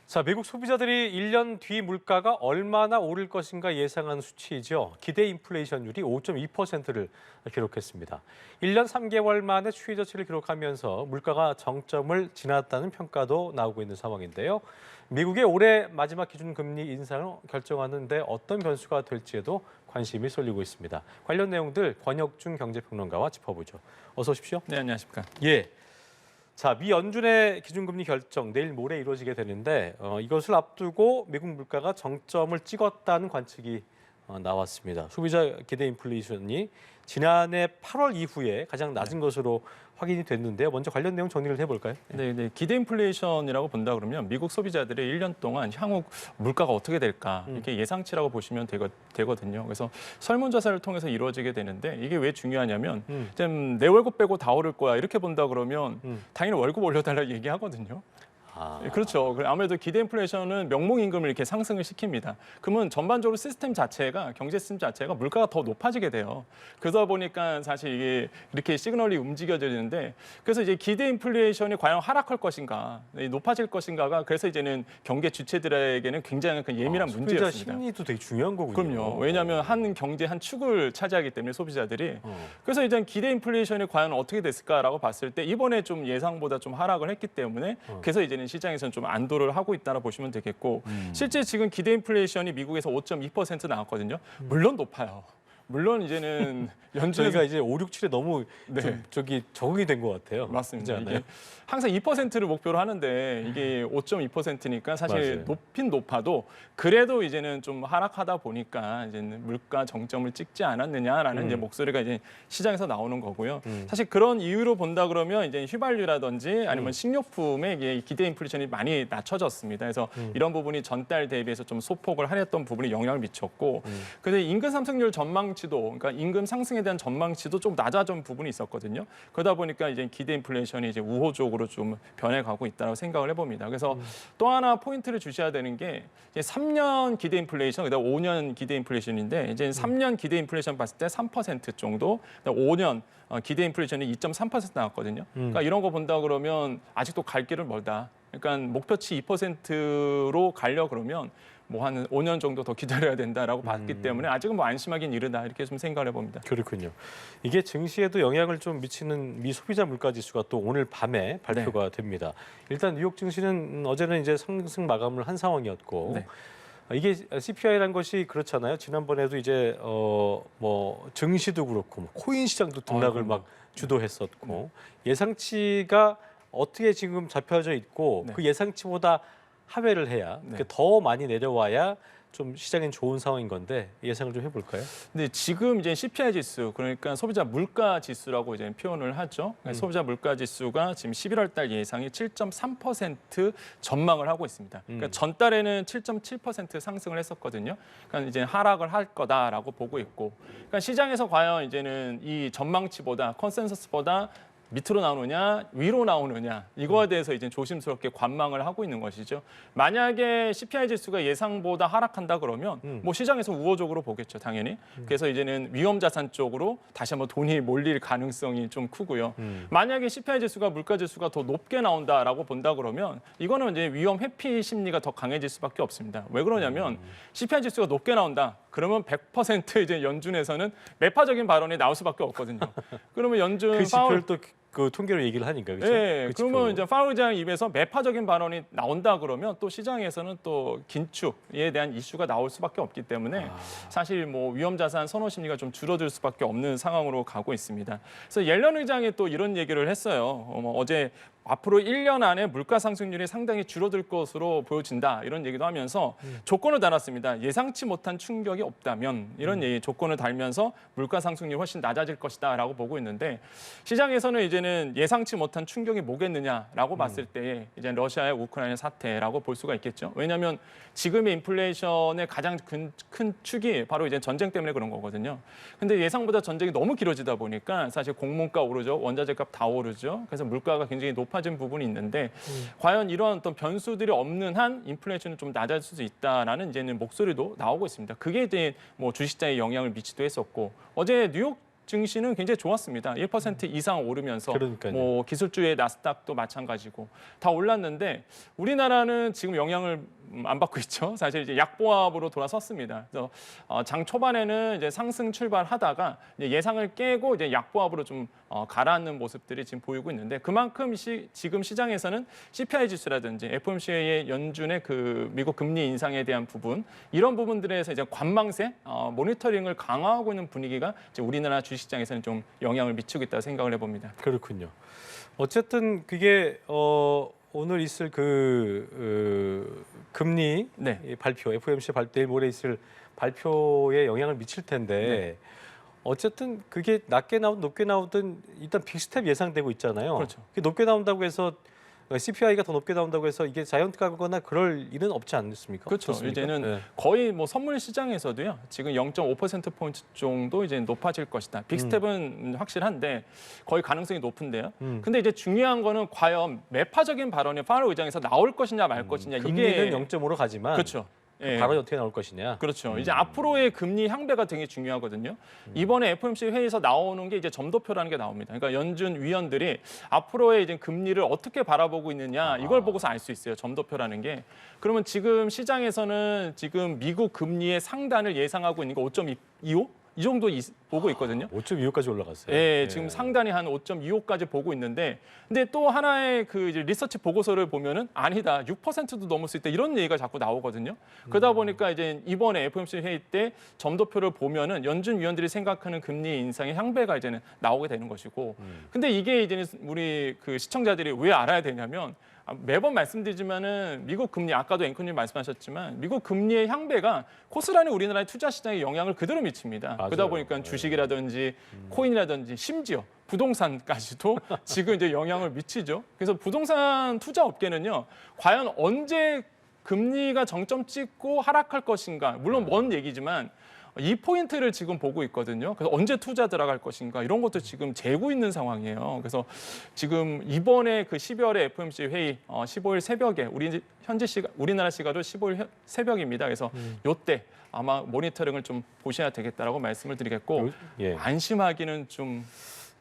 자, 미국 소비자들이 1년 뒤 물가가 얼마나 오를 것인가 예상하는 수치이죠. 기대 인플레이션율이 5.2%를 기록했습니다. 1년 3개월 만에 추이 저치를 기록하면서 물가가 정점을 지났다는 평가도 나오고 있는 상황인데요. 미국의 올해 마지막 기준금리 인상을 결정하는 데 어떤 변수가 될지에도 관심이 쏠리고 있습니다. 관련 내용들 권혁중 경제평론가와 짚어보죠. 어서 오십시오. 네, 안녕하십니까. 예. 자, 미 연준의 기준금리 결정 내일 모레 이루어지게 되는데 이것을 앞두고 미국 물가가 정점을 찍었다는 관측이 나왔습니다. 소비자 기대 인플레이션이 지난해 8월 이후에 가장 낮은 것으로 확인이 됐는데요. 먼저 관련 내용 정리를 해볼까요? 네. 기대 인플레이션이라고 본다 그러면 미국 소비자들이 1년 동안 향후 물가가 어떻게 될까 이렇게 예상치라고 보시면 되거든요. 그래서 설문조사를 통해서 이루어지게 되는데 이게 왜 중요하냐면 내 월급 빼고 다 오를 거야 이렇게 본다 그러면 당연히 월급 올려달라고 얘기하거든요. 그렇죠. 아무래도 기대 인플레이션은 명목 임금을 이렇게 상승을 시킵니다. 그러면 전반적으로 시스템 자체가 경제 시스템 자체가 물가가 더 높아지게 돼요. 그러다 보니까 사실 이게 이렇게 시그널이 움직여지는데 그래서 이제 기대 인플레이션이 과연 하락할 것인가, 높아질 것인가가 그래서 이제는 경제 주체들에게는 굉장히 예민한 문제였습니다. 소비자 심리도 되게 중요한 거군요. 그럼요. 왜냐하면 한 경제 한 축을 차지하기 때문에 소비자들이 그래서 이제 기대 인플레이션이 과연 어떻게 됐을까라고 봤을 때 이번에 좀 예상보다 좀 하락을 했기 때문에 그래서 이제는 시장에서는 좀 안도를 하고 있다고 보시면 되겠고 실제 지금 기대 인플레이션이 미국에서 5.2% 나왔거든요. 물론 높아요. 물론 이제는 연준에서 저희가 이제 5, 6, 7에 너무 좀 적응이 된 것 같아요. 맞습니다. 그렇지 않나요? 이게 항상 2%를 목표로 하는데 이게 5.2%니까 사실 맞아요. 높긴 높아도 그래도 이제는 좀 하락하다 보니까 이제는 물가 정점을 찍지 않았느냐라는 이제 목소리가 이제 시장에서 나오는 거고요. 사실 그런 이유로 본다 그러면 이제 휘발유라든지 아니면 식료품의 이게 기대 인플레이션이 많이 낮춰졌습니다. 그래서 이런 부분이 전달 대비해서 좀 소폭을 하렸던 부분이 영향을 미쳤고 그래서 임금 상승률 전망치도 그러니까 임금 상승에 대한 전망치도 좀 낮아진 부분이 있었거든요. 그러다 보니까 이제 기대 인플레이션이 이제 우호적으로 좀 변해가고 있다고 생각을 해봅니다. 그래서 또 하나 포인트를 주셔야 되는 게 이제 3년 기대 인플레이션, 그다음 5년 기대 인플레이션인데 이제 3년 기대 인플레이션 봤을 때 3% 정도, 5년 기대 인플레이션이 2.3% 나왔거든요. 그러니까 이런 거 본다 그러면 아직도 갈 길은 멀다. 그러니까 목표치 2%로 가려 그러면 뭐 한 5년 정도 더 기다려야 된다라고 봤기 때문에 아직은 뭐 안심하긴 이르다 이렇게 좀 생각을 해봅니다. 그렇군요. 이게 증시에도 영향을 좀 미치는 미 소비자 물가 지수가 또 오늘 밤에 발표가 됩니다. 일단 뉴욕 증시는 어제는 이제 상승 마감을 한 상황이었고 이게 CPI라는 것이 그렇잖아요. 지난번에도 이제 뭐 증시도 그렇고 뭐 코인 시장도 등락을 막 주도했었고 예상치가 어떻게 지금 잡혀져 있고 그 예상치보다 하회를 해야 더 많이 내려와야 좀 시장엔 좋은 상황인 건데 예상을 좀 해볼까요? 근데 지금 이제 CPI 지수 그러니까 소비자 물가 지수라고 이제 표현을 하죠. 소비자 물가 지수가 지금 11월 달 예상이 7.3% 전망을 하고 있습니다. 그러니까 전달에는 7.7% 상승을 했었거든요. 그러니까 이제 하락을 할 거다라고 보고 있고, 그러니까 시장에서 과연 이제는 이 전망치보다 컨센서스보다 밑으로 나오느냐 위로 나오느냐 이거에 대해서 이제 조심스럽게 관망을 하고 있는 것이죠. 만약에 CPI 지수가 예상보다 하락한다 그러면 뭐 시장에서 우호적으로 보겠죠, 당연히. 그래서 이제는 위험 자산 쪽으로 다시 한번 돈이 몰릴 가능성이 좀 크고요. 만약에 CPI 지수가 물가 지수가 더 높게 나온다라고 본다 그러면 이거는 이제 위험 회피 심리가 더 강해질 수밖에 없습니다. 왜 그러냐면 CPI 지수가 높게 나온다. 그러면 100% 이제 연준에서는 매파적인 발언이 나올 수밖에 없거든요. 그러면 연준 그 지표를 또 그 통계로 얘기를 하니까 그렇죠? 네, 그 그러면 지표로. 이제 파월 의장 입에서 매파적인 발언이 나온다 그러면 또 시장에서는 또 긴축에 대한 이슈가 나올 수밖에 없기 때문에 사실 뭐 위험 자산 선호 심리가 좀 줄어들 수밖에 없는 상황으로 가고 있습니다. 그래서 옐런 의장이 또 이런 얘기를 했어요. 어제 앞으로 1년 안에 물가 상승률이 상당히 줄어들 것으로 보여진다 이런 얘기도 하면서 조건을 달았습니다. 예상치 못한 충격이 없다면 이런 얘기 조건을 달면서 물가 상승률이 훨씬 낮아질 것이다라고 보고 있는데 시장에서는 이제는 예상치 못한 충격이 뭐겠느냐라고 봤을 때 이제 러시아의 우크라이나 사태라고 볼 수가 있겠죠. 왜냐하면 지금의 인플레이션의 가장 큰 축이 바로 이제 전쟁 때문에 그런 거거든요. 근데 예상보다 전쟁이 너무 길어지다 보니까 사실 공문가 오르죠, 원자재 값 다 오르죠. 그래서 물가가 굉장히 높아진 부분이 있는데 과연 이런 어떤 변수들이 없는 한 인플레이션은 좀 낮아질 수 있다라는 이제는 목소리도 나오고 있습니다. 그게 이제 뭐 주식시장에 영향을 미치기도 했었고 어제 뉴욕 증시는 굉장히 좋았습니다. 1% 이상 오르면서 그러니까요. 뭐 기술주의 나스닥도 마찬가지고 다 올랐는데 우리나라는 지금 영향을 안 받고 있죠. 사실 이제 약보합으로 돌아섰습니다. 그래서 장 초반에는 이제 상승 출발하다가 이제 예상을 깨고 이제 약보합으로 좀 가라앉는 모습들이 지금 보이고 있는데 그만큼 지금 시장에서는 CPI 지수라든지 FOMC의 연준의 그 미국 금리 인상에 대한 부분 이런 부분들에서 이제 관망세 모니터링을 강화하고 있는 분위기가 이제 우리나라 주식시장에서는 좀 영향을 미치고 있다고 생각을 해봅니다. 그렇군요. 어쨌든 그게 오늘 있을 금리 네. 발표, FOMC 내일 모레 있을 발표에 영향을 미칠 텐데 어쨌든 그게 낮게 나오든 높게 나오든 일단 빅스텝 예상되고 있잖아요. 그렇죠. 그게 높게 나온다고 해서 CPI가 더 높게 나온다고 해서 이게 자이언트 가거나 그럴 일은 없지 않습니까? 그렇죠. 그렇습니까? 이제는 네. 거의 뭐 선물 시장에서도요. 지금 0.5% 포인트 정도 이제 높아질 것이다. 빅스텝은 확실한데 거의 가능성이 높은데요. 근데 이제 중요한 거는 과연 매파적인 발언이 파월 의장에서 나올 것이냐 말 것이냐 금리는 0.5로 가지만 그렇죠. 예. 발언이 어떻게 나올 것이냐. 그렇죠. 이제 앞으로의 금리 향배가 되게 중요하거든요. 이번에 FOMC 회의에서 나오는 게 이제 점도표라는 게 나옵니다. 그러니까 연준 위원들이 앞으로의 이제 금리를 어떻게 바라보고 있느냐 이걸 보고서 알 수 있어요. 점도표라는 게. 그러면 지금 시장에서는 지금 미국 금리의 상단을 예상하고 있는 게 5.25? 이 정도 보고 있거든요. 5.25까지 올라갔어요. 예, 지금 상단이 한 5.25까지 보고 있는데, 근데 또 하나의 그 이제 리서치 보고서를 보면은 아니다, 6%도 넘을 수 있다 이런 얘기가 자꾸 나오거든요. 그러다 보니까 이제 이번에 FOMC 회의 때 점도표를 보면은 연준 위원들이 생각하는 금리 인상의 향배가 이제는 나오게 되는 것이고, 근데 이게 이제는 우리 그 시청자들이 왜 알아야 되냐면. 매번 말씀드리지만은 미국 금리 아까도 앵커님 말씀하셨지만 미국 금리의 향배가 고스란히 우리나라의 투자 시장에 영향을 그대로 미칩니다. 맞아요. 그러다 보니까 주식이라든지 코인이라든지 심지어 부동산까지도 지금 이제 영향을 미치죠. 그래서 부동산 투자 업계는요, 과연 언제 금리가 정점 찍고 하락할 것인가, 물론 먼 얘기지만. 이 포인트를 지금 보고 있거든요. 그래서 언제 투자 들어갈 것인가 이런 것도 지금 재고 있는 상황이에요. 그래서 지금 이번에 그 12월에 FOMC 회의 15일 새벽에 현지 시간 우리나라 시간으로 15일 새벽입니다. 그래서 요때 아마 모니터링을 좀 보셔야 되겠다라고 말씀을 드리겠고 예. 안심하기는 좀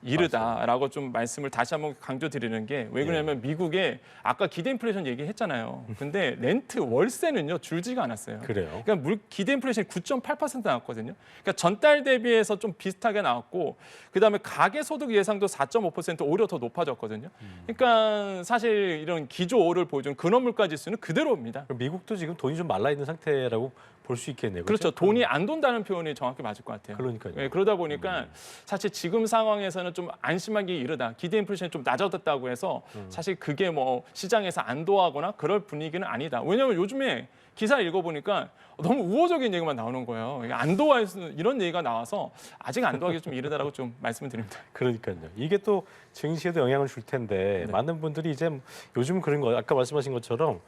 이르다라고 좀 말씀을 다시 한번 강조드리는 게 왜 그러냐면 미국에 아까 기대 인플레이션 얘기했잖아요. 근데 렌트 월세는요 줄지가 않았어요. 그래요. 그러니까 기대 인플레이션이 9.8% 나왔거든요. 그러니까 전달 대비해서 좀 비슷하게 나왔고 그다음에 가계 소득 예상도 4.5% 오히려 더 높아졌거든요. 그러니까 사실 이런 기조를 보여주는 근원 물가 지수는 그대로입니다. 그럼 미국도 지금 돈이 좀 말라 있는 상태라고 볼 수 있겠네요. 그렇죠. 돈이 안 돈다는 표현이 정확히 맞을 것 같아요. 그러니까요. 예, 그러다 보니까 사실 지금 상황에서는 좀 안심하기 이르다. 기대 인플레이션이 좀 낮아졌다고 해서 사실 그게 뭐 시장에서 안도하거나 그럴 분위기는 아니다. 왜냐하면 요즘에 기사 읽어보니까 너무 우호적인 얘기만 나오는 거예요. 안도할 수 이런 얘기가 나와서 아직 안도하기 좀 이르다라고 좀 말씀을 드립니다. 그러니까요. 이게 또 증시에도 영향을 줄 텐데 많은 분들이 이제 요즘 그런 거 아까 말씀하신 것처럼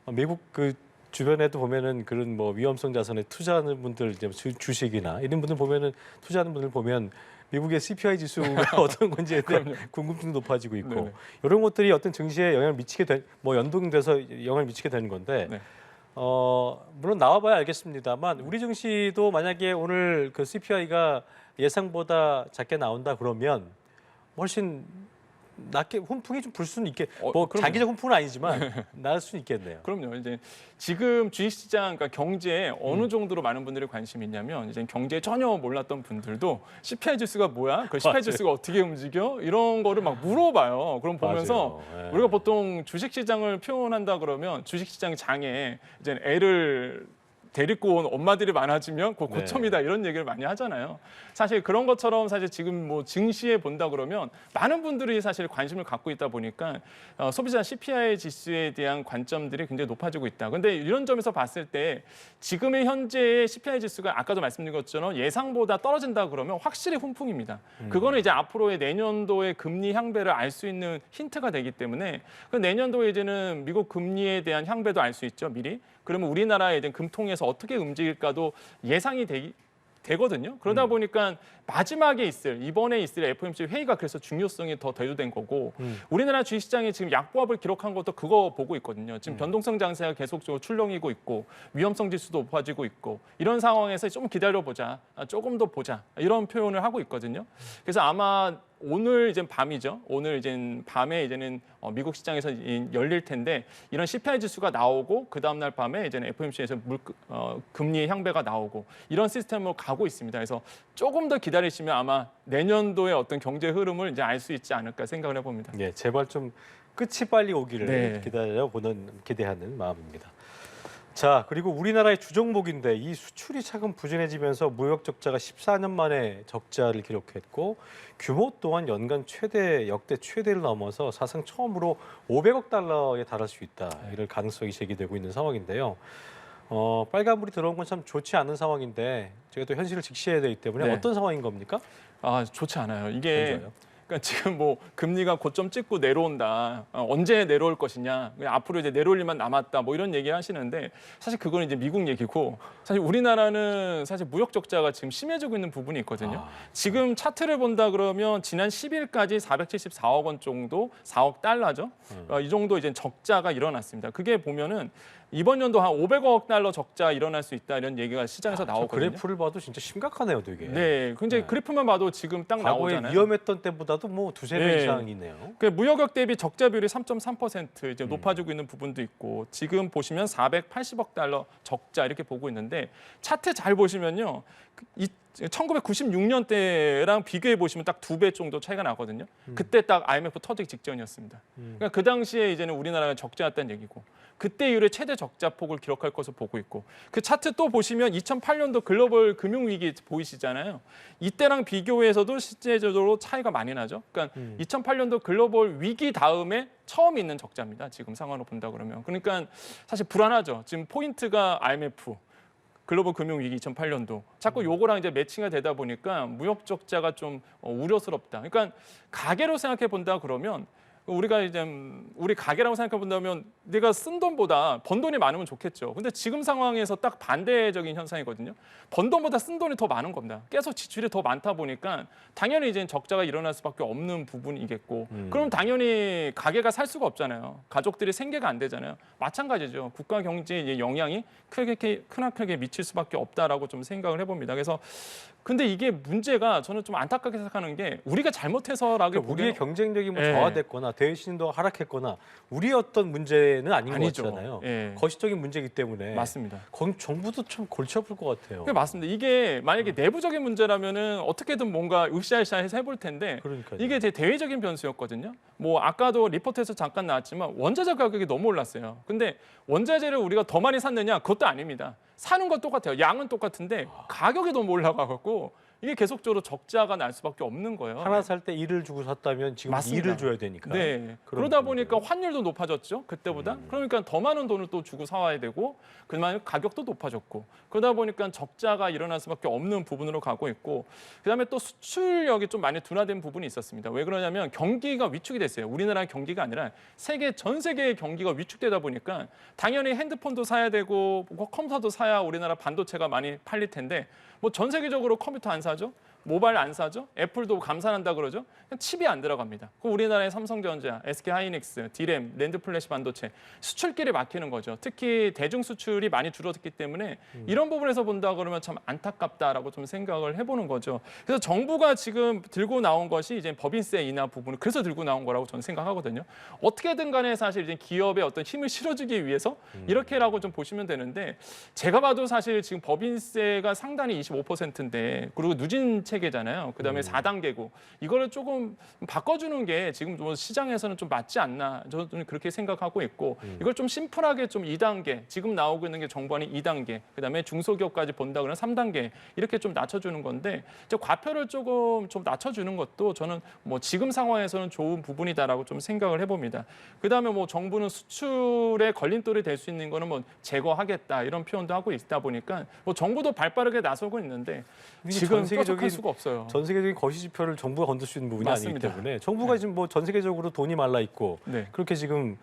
미국 그 주변에도 보면은 그런 뭐 위험성 자산에 투자하는 분들 이제 주식이나 이런 분들 보면은 투자하는 분들 보면 미국의 CPI 지수가 어떤 건지에 대한 궁금증도 높아지고 있고 네네. 이런 것들이 어떤 증시에 영향을 미치게 뭐 연동돼서 영향을 미치게 되는 건데 네. 물론 나와봐야 알겠습니다만 우리 증시도 만약에 오늘 그 CPI가 예상보다 작게 나온다 그러면 훨씬 낮게 훈풍이 좀 불 수는 뭐 그럼요. 장기적 훈풍은 아니지만 날 수는 있겠네요. 그럼요. 이제 지금 주식시장, 그러니까 경제에 어느 정도로 많은 분들이 관심이 있냐면 이제 경제에 전혀 몰랐던 분들도 CPI 지수가 뭐야? 그 CPI 지수가 어떻게 움직여? 이런 거를 막 물어봐요. 그럼 보면서 맞아요. 예. 우리가 보통 주식시장을 표현한다 그러면 주식시장 장에 이제 애를 데리고 온 엄마들이 많아지면 그 고점이다 이런 얘기를 많이 하잖아요. 사실 그런 것처럼 사실 지금 뭐 증시에 본다 그러면 많은 분들이 사실 관심을 갖고 있다 보니까 소비자 CPI 지수에 대한 관점들이 굉장히 높아지고 있다. 근데 이런 점에서 봤을 때 지금의 현재의 CPI 지수가 아까도 말씀드린 것처럼 예상보다 떨어진다 그러면 확실히 훈풍입니다. 그거는 이제 앞으로의 내년도의 금리 향배를 알 수 있는 힌트가 되기 때문에 그 내년도에 이제는 미국 금리에 대한 향배도 알 수 있죠, 미리. 그러면 우리나라의 금통에서 어떻게 움직일까도 예상이 되거든요. 그러다 보니까 마지막에 이번에 있을 FOMC 회의가 그래서 중요성이 더 대두된 거고 우리나라 주식시장이 지금 약보합을 기록한 것도 그거 보고 있거든요. 지금 변동성 장세가 계속적으로 출렁이고 있고 위험성 지수도 높아지고 있고 이런 상황에서 좀 기다려보자, 조금 더 보자 이런 표현을 하고 있거든요. 그래서 아마 오늘 이제 밤이죠. 오늘 이제 밤에 이제는 미국 시장에서 열릴 텐데 이런 CPI 지수가 나오고 그 다음 날 밤에 이제는 FOMC에서 금리 향배가 나오고 이런 시스템으로 가고 있습니다. 그래서 조금 더 기다리시면 아마 내년도의 어떤 경제 흐름을 이제 알 수 있지 않을까 생각을 해봅니다. 예, 제발 좀 끝이 빨리 오기를 네. 기대하는 마음입니다. 자, 그리고 우리나라의 주종목인데 이 수출이 차근 부진해지면서 무역 적자가 14년 만에 적자를 기록했고 규모 또한 연간 역대 최대를 넘어서 사상 처음으로 500억 달러에 달할 수 있다. 이럴 가능성이 제기되고 있는 상황인데요. 빨간불이 들어온 건 참 좋지 않은 상황인데 저희가 또 현실을 직시해야 되기 때문에 네. 어떤 상황인 겁니까? 좋지 않아요. 이게 먼저요. 그러니까 지금 뭐 금리가 고점 찍고 내려온다. 언제 내려올 것이냐. 앞으로 이제 내려올 일만 남았다. 뭐 이런 얘기를 하시는데 사실 그건 이제 미국 얘기고 사실 우리나라는 사실 무역 적자가 지금 심해지고 있는 부분이 있거든요. 지금 차트를 본다 그러면 지난 10일까지 474억 원 정도, 4억 달러죠. 이 정도 이제 적자가 일어났습니다. 그게 보면은 이번 연도 한 500억 달러 적자 일어날 수 있다 이런 얘기가 시장에서 저 나오거든요. 그래프를 봐도 진짜 심각하네요, 되게. 네, 근데 그래프만 봐도 지금 딱 과거에 나오잖아요. 위험했던 때보다도 뭐 두세 배 네. 이상이네요. 그 무역액 대비 적자 비율이 3.3% 이제 높아지고 있는 부분도 있고 지금 보시면 480억 달러 적자 이렇게 보고 있는데 차트 잘 보시면요. 1996년대랑 비교해 보시면 딱 2배 정도 차이가 나거든요. 그때 딱 IMF 터지기 직전이었습니다. 그러니까 그 당시에 이제는 우리나라가 적자였다는 얘기고 그때 이후에 최대 적자 폭을 기록할 것으로 보고 있고 그 차트 또 보시면 2008년도 글로벌 금융위기 보이시잖아요. 이때랑 비교해서도 실제적으로 차이가 많이 나죠. 그러니까 2008년도 글로벌 위기 다음에 처음 있는 적자입니다. 지금 상황으로 본다 그러면. 그러니까 사실 불안하죠. 지금 포인트가 IMF 글로벌 금융위기 2008년도 자꾸 요거랑 이제 매칭이 되다 보니까 무역 적자가 좀 우려스럽다. 그러니까 가계로 생각해 본다 그러면 우리가 이제 우리 가계라고 생각해 본다면 내가 쓴 돈보다 번 돈이 많으면 좋겠죠. 근데 지금 상황에서 딱 반대적인 현상이거든요. 번 돈보다 쓴 돈이 더 많은 겁니다. 계속 지출이 더 많다 보니까 당연히 이제 적자가 일어날 수밖에 없는 부분이겠고 그럼 당연히 가계가 살 수가 없잖아요. 가족들이 생계가 안 되잖아요. 마찬가지죠. 국가 경제에 영향이 크게 미칠 수밖에 없다라고 좀 생각을 해봅니다. 그래서 근데 이게 문제가 저는 좀 안타깝게 생각하는 게 우리가 잘못해서라기보다는 그러니까 우리의 경쟁력이 뭐 예. 저하됐거나 대신도 하락했거나 우리의 어떤 문제는 아닌 아니죠. 것 같잖아요. 예. 거시적인 문제이기 때문에 맞습니다. 거기 정부도 좀 골치 아플 것 같아요. 그게 맞습니다. 이게 만약에 내부적인 문제라면은 어떻게든 뭔가 으쌰으쌰해서 해볼 텐데 그러니까요. 이게 제 대외적인 변수였거든요. 뭐 아까도 리포트에서 잠깐 나왔지만 원자재 가격이 너무 올랐어요. 근데 원자재를 우리가 더 많이 샀느냐? 그것도 아닙니다. 사는 건 똑같아요. 양은 똑같은데 가격이 너무 올라가갖고 이게 계속적으로 적자가 날 수밖에 없는 거예요. 하나 살 때 1을 주고 샀다면 지금 맞습니다. 2를 줘야 되니까. 네. 그런 그러다 부분들. 보니까 환율도 높아졌죠. 그때보다. 그러니까 더 많은 돈을 또 주고 사와야 되고 그다음에 가격도 높아졌고 그러다 보니까 적자가 일어날 수밖에 없는 부분으로 가고 있고 그다음에 또 수출력이 좀 많이 둔화된 부분이 있었습니다. 왜 그러냐면 경기가 위축이 됐어요. 우리나라 경기가 아니라 전 세계의 경기가 위축되다 보니까 당연히 핸드폰도 사야 되고 컴퓨터도 사야 우리나라 반도체가 많이 팔릴 텐데 뭐 전 세계적으로 컴퓨터 안 사죠? 모바일 안 사죠? 애플도 감산한다 그러죠? 칩이 안 들어갑니다. 그 우리나라의 삼성전자, SK하이닉스, 디램, 랜드플래시 반도체 수출길이 막히는 거죠. 특히 대중 수출이 많이 줄어들기 때문에 이런 부분에서 본다 그러면 참 안타깝다라고 좀 생각을 해보는 거죠. 그래서 정부가 지금 들고 나온 것이 이제 법인세 인하 부분을 그래서 들고 나온 거라고 저는 생각하거든요. 어떻게든 간에 사실 이제 기업의 어떤 힘을 실어주기 위해서 이렇게라고 좀 보시면 되는데 제가 봐도 사실 지금 법인세가 상단이 25%인데 그리고 누진 체계잖아요. 그다음에 4단계고 이거를 조금 바꿔주는 게 지금 뭐 시장에서는 좀 맞지 않나 저는 그렇게 생각하고 있고 이걸 좀 심플하게 좀 2단계 지금 나오고 있는 게 정부안이 2단계 그다음에 중소기업까지 본다 그러면 3단계 이렇게 좀 낮춰주는 건데 과표를 조금 좀 낮춰주는 것도 저는 뭐 지금 상황에서는 좋은 부분이다라고 좀 생각을 해봅니다. 그다음에 뭐 정부는 수출에 걸림돌이 될 수 있는 거는 뭐 제거하겠다 이런 표현도 하고 있다 보니까 뭐 정부도 발빠르게 나서고 있는데 지금 뾰족할 수가 없어요. 전 세계적인 거시지표를 정부가 건들 수 있는 부분이 맞습니다. 아니기 때문에 정부가 지금 뭐 전 세계적으로 돈이 말라 있고 네. 그렇게 지금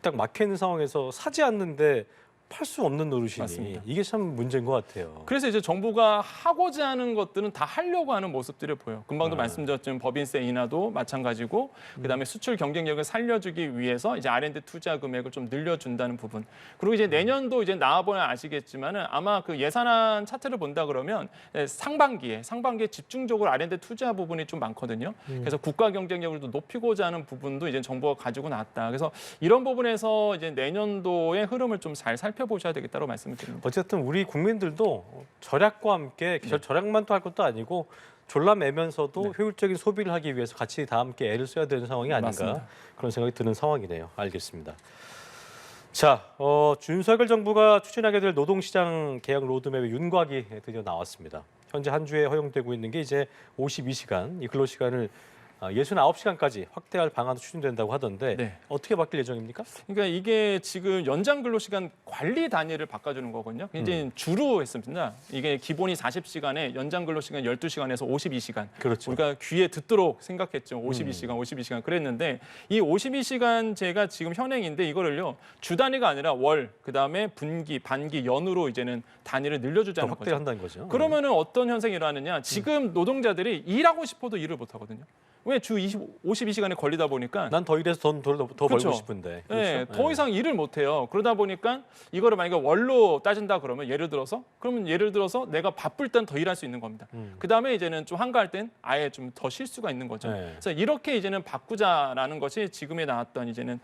딱 막혀 있는 상황에서 사지 않는데 팔 수 없는 노릇이니 맞습니다. 이게 참 문제인 것 같아요. 그래서 이제 정부가 하고자 하는 것들은 다 하려고 하는 모습들을 보여요. 금방도 말씀드렸지만 법인세 인하도 마찬가지고 그다음에 수출 경쟁력을 살려주기 위해서 이제 R&D 투자 금액을 좀 늘려준다는 부분. 그리고 이제 내년도 이제 나와보면 아시겠지만은 아마 그 예산안 차트를 본다 그러면 상반기에 집중적으로 R&D 투자 부분이 좀 많거든요. 그래서 국가 경쟁력을 또 높이고자 하는 부분도 이제 정부가 가지고 나왔다. 그래서 이런 부분에서 이제 내년도의 흐름을 좀 잘 살펴보셔야 되겠다고 말씀을 드립니다. 어쨌든 우리 국민들도 절약과 함께 절약만 또 할 것도 아니고 졸라매면서도 효율적인 소비를 하기 위해서 같이 다 함께 애를 써야 되는 상황이 아닌가 맞습니다. 그런 생각이 드는 상황이네요. 알겠습니다. 자, 윤석열 정부가 추진하게 될 노동시장 개혁 로드맵의 윤곽이 드디어 나왔습니다. 현재 한 주에 허용되고 있는 게 이제 52시간, 이 근로시간을 69시간까지 확대할 방안도 추진된다고 하던데 네. 어떻게 바뀔 예정입니까? 그러니까 이게 지금 연장 근로시간 관리 단위를 바꿔주는 거거든요. 이제 주로 했습니다. 이게 기본이 40시간에 연장 근로시간 12시간에서 52시간. 그렇죠. 우리가 귀에 듣도록 생각했죠. 52시간. 그랬는데 이 52시간제가 지금 현행인데 이거를요. 주 단위가 아니라 월, 그다음에 분기, 반기, 연으로 이제는 단위를 늘려주자는 거죠. 확대한다는 거죠. 그러면은 어떤 현상이 일어나느냐? 지금 노동자들이 일하고 싶어도 일을 못 하거든요. 왜 주 52시간에 걸리다 보니까 난 더 일해서 더 그렇죠. 벌고 싶은데. 네, 그렇죠? 더 이상 일을 못 해요. 그러다 보니까 이거를 만약에 월로 따진다 그러면 예를 들어서 내가 바쁠 땐 더 일할 수 있는 겁니다. 그다음에 이제는 좀 한가할 땐 아예 좀 더 쉴 수가 있는 거죠. 네. 그래서 이렇게 이제는 바꾸자라는 것이 지금에 나왔던 이제는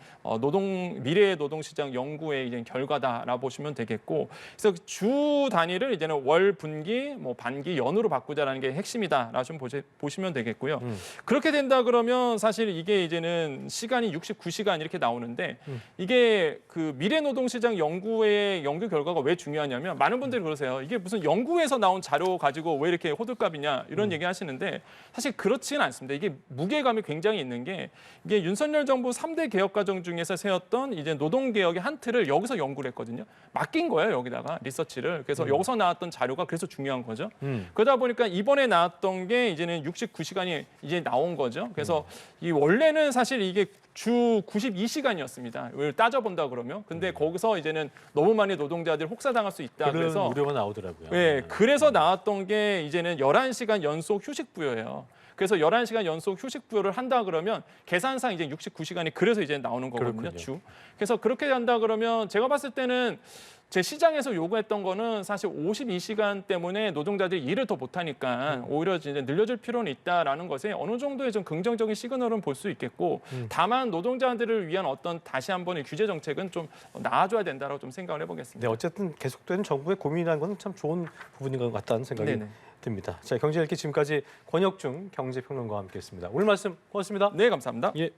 미래 노동 시장 연구의 이제 결과다라 보시면 되겠고. 그래서 주 단위를 이제는 월, 분기, 뭐 반기, 연으로 바꾸자라는 게 핵심이다라 좀 보시면 되겠고요. 그렇게 된다 그러면 사실 이게 이제는 시간이 69시간 이렇게 나오는데 이게 그 미래노동시장 연구의 연구 결과가 왜 중요하냐면 많은 분들이 그러세요. 이게 무슨 연구에서 나온 자료 가지고 왜 이렇게 호들갑이냐 이런 얘기 하시는데 사실 그렇지는 않습니다. 이게 무게감이 굉장히 있는 게 이게 윤석열 정부 3대 개혁 과정 중에서 세웠던 이제 노동개혁의 한 틀을 여기서 연구를 했거든요. 맡긴 거예요, 여기다가 리서치를. 그래서 여기서 나왔던 자료가 그래서 중요한 거죠. 그러다 보니까 이번에 나왔던 게 이제는 69시간이 이제 나온 거죠. 그래서 이 원래는 사실 이게 주 92시간이었습니다. 왜 따져본다 그러면. 근데 거기서 이제는 너무 많이 노동자들이 혹사당할 수 있다. 그런 그래서 우려가 나오더라고요. 네, 그래서 나왔던 게 이제는 11시간 연속 휴식 부여예요. 그래서 11시간 연속 휴식 부여를 한다 그러면 계산상 이제 69시간이 그래서 이제 나오는 거거든요. 그렇군요. 주. 그래서 그렇게 한다 그러면 제가 봤을 때는 제 시장에서 요구했던 거는 사실 52시간 때문에 노동자들이 일을 더 못하니까 오히려 이제 늘려줄 필요는 있다라는 것에 어느 정도의 좀 긍정적인 시그널은 볼 수 있겠고 다만 노동자들을 위한 어떤 다시 한번의 규제 정책은 좀 나아져야 된다라고 좀 생각을 해보겠습니다. 네, 어쨌든 계속되는 정부의 고민이라는 건 참 좋은 부분인 것 같다는 생각이 네네. 듭니다. 자, 경제 읽기 지금까지 권혁중 경제평론가와 함께했습니다. 오늘 말씀 고맙습니다. 네, 감사합니다. 예.